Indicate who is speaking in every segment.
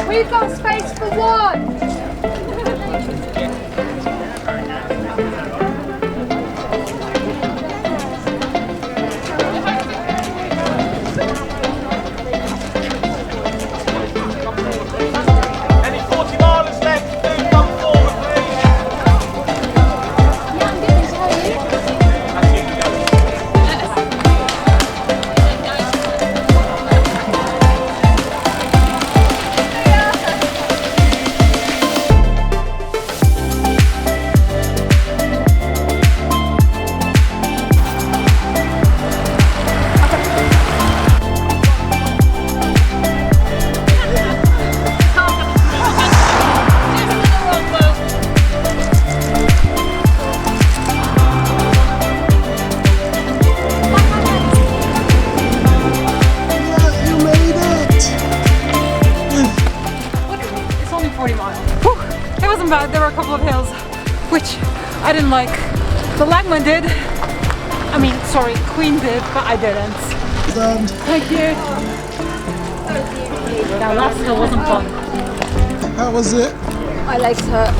Speaker 1: We've got space for one.
Speaker 2: Any 40 milers left, please come forward, please.
Speaker 1: Yeah, I'm good, thanks. How are you?
Speaker 3: It wasn't bad. There were a couple of hills which I didn't like. The Lagman did. I mean, sorry, Queen did, but I didn't.
Speaker 4: Done.
Speaker 3: Thank you. That last hill wasn't fun.
Speaker 4: How was it?
Speaker 1: My legs hurt.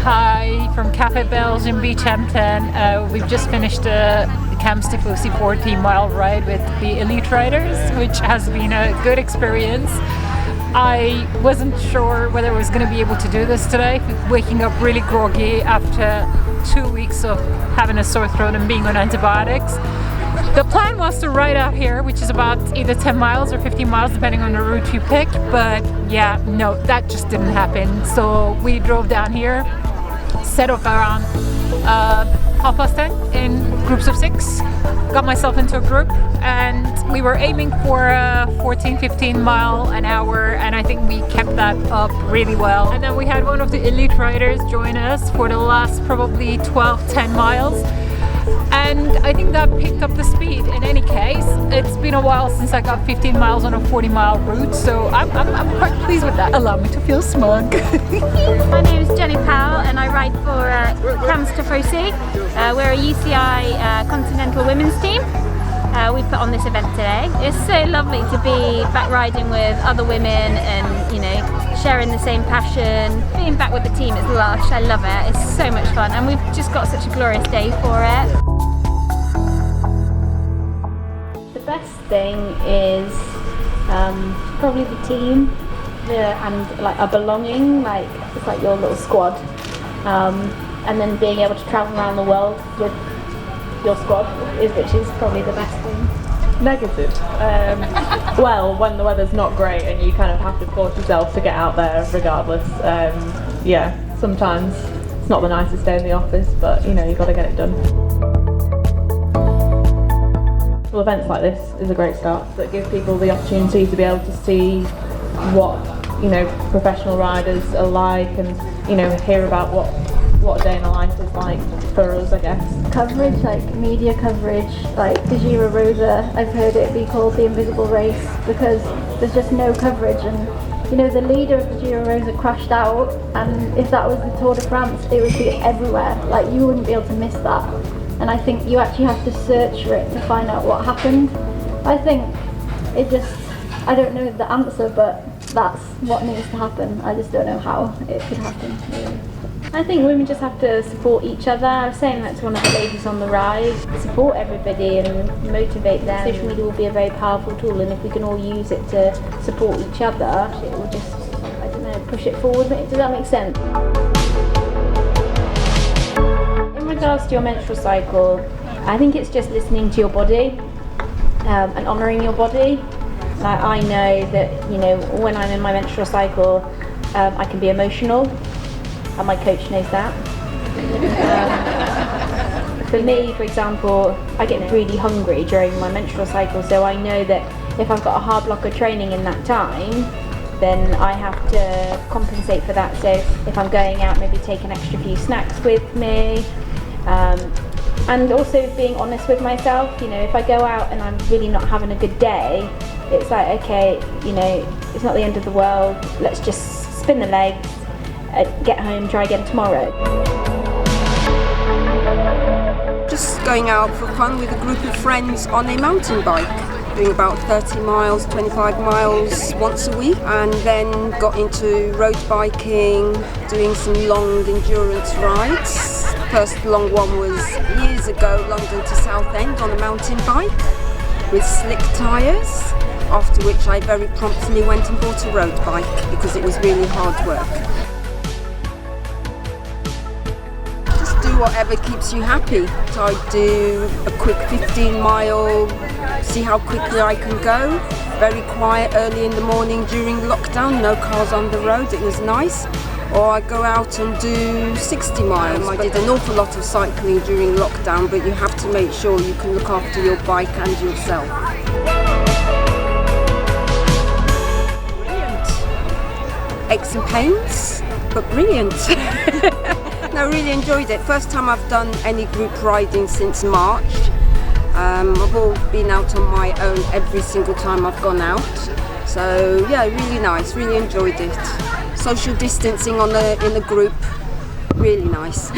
Speaker 3: Hi from Cafe Belge in Beachampton. We've just finished the CAMS-Tifosi 14-mile ride with the elite riders, which has been a good experience. I wasn't sure whether I was going to be able to do this today, waking up really groggy after 2 weeks of having a sore throat and being on antibiotics. The plan was to ride out here, which is about either 10 miles or 15 miles depending on the route you pick, but yeah, no, that just didn't happen. So we drove down here, set off around 10:30 in groups of 6, got myself into a group, and we were aiming for a 14-15 mile an hour, and I think we kept that up really well. And then we had one of the elite riders join us for the last probably 12-10 miles, and I think that picked up the speed. In any case, it's been a while since I got 15 miles on a 40-mile route, so I'm quite pleased with that. Allow me to feel smug.
Speaker 5: My name is Jenny Powell and I ride for CAMS-Tifosi. We're a UCI Continental Women's team. We put on this event today. It's so lovely to be back riding with other women and, you know, sharing the same passion. Being back with the team is lush. I love it. It's so much fun and we've just got such a glorious day for it.
Speaker 6: The best thing is probably the team and like a belonging, like it's like your little squad, and then being able to travel around the world with your squad which is probably the best thing.
Speaker 7: Negative. Well, when the weather's not great and you kind of have to force yourself to get out there regardless. Yeah, sometimes it's not the nicest day in the office, but you know, you've got to get it done. Well, events like this is a great start that give people the opportunity to be able to see what, you know, professional riders are like, and you know, hear about what a day in the life is like for us, I guess.
Speaker 6: Coverage, like media coverage, like the Giro Rosa, I've heard it be called the invisible race because there's just no coverage, and you know, the leader of the Giro Rosa crashed out, and if that was the Tour de France it would be everywhere, like you wouldn't be able to miss that. And I think you actually have to search for it to find out what happened. I think it just, I don't know the answer, but that's what needs to happen. I just don't know how it could happen, really.
Speaker 5: I think women just have to support each other. I was saying that to one of the ladies on the ride. Support everybody and motivate them. Social media will be a very powerful tool, and if we can all use it to support each other, it will just, I don't know, push it forward. Does that make sense?
Speaker 8: In regards to your menstrual cycle,
Speaker 6: I think it's just listening to your body and honouring your body. Like, I know that, you know, when I'm in my menstrual cycle, I can be emotional, and my coach knows that. For me, for example, I get really hungry during my menstrual cycle, so I know that if I've got a hard block of training in that time, then I have to compensate for that. So if I'm going out, maybe take an extra few snacks with me. And also being honest with myself. You know, if I go out and I'm really not having a good day, it's like, okay, you know, it's not the end of the world. Let's just spin the legs, get home, try again tomorrow.
Speaker 8: Just going out for fun with a group of friends on a mountain bike, doing about 30 miles, 25 miles once a week, and then got into road biking, doing some long endurance rides. First long one was years ago, London to Southend on a mountain bike with slick tyres, after which I very promptly went and bought a road bike because it was really hard work. Whatever keeps you happy. So I do a quick 15-mile, see how quickly I can go. Very quiet early in the morning during lockdown, no cars on the road, it was nice. Or I go out and do 60 miles. I did an awful lot of cycling during lockdown, but you have to make sure you can look after your bike and yourself. Brilliant. Aches and pains, but brilliant. I really enjoyed it. First time I've done any group riding since March. I've all been out on my own every single time I've gone out. So yeah, really nice, really enjoyed it. Social distancing in the group, really nice.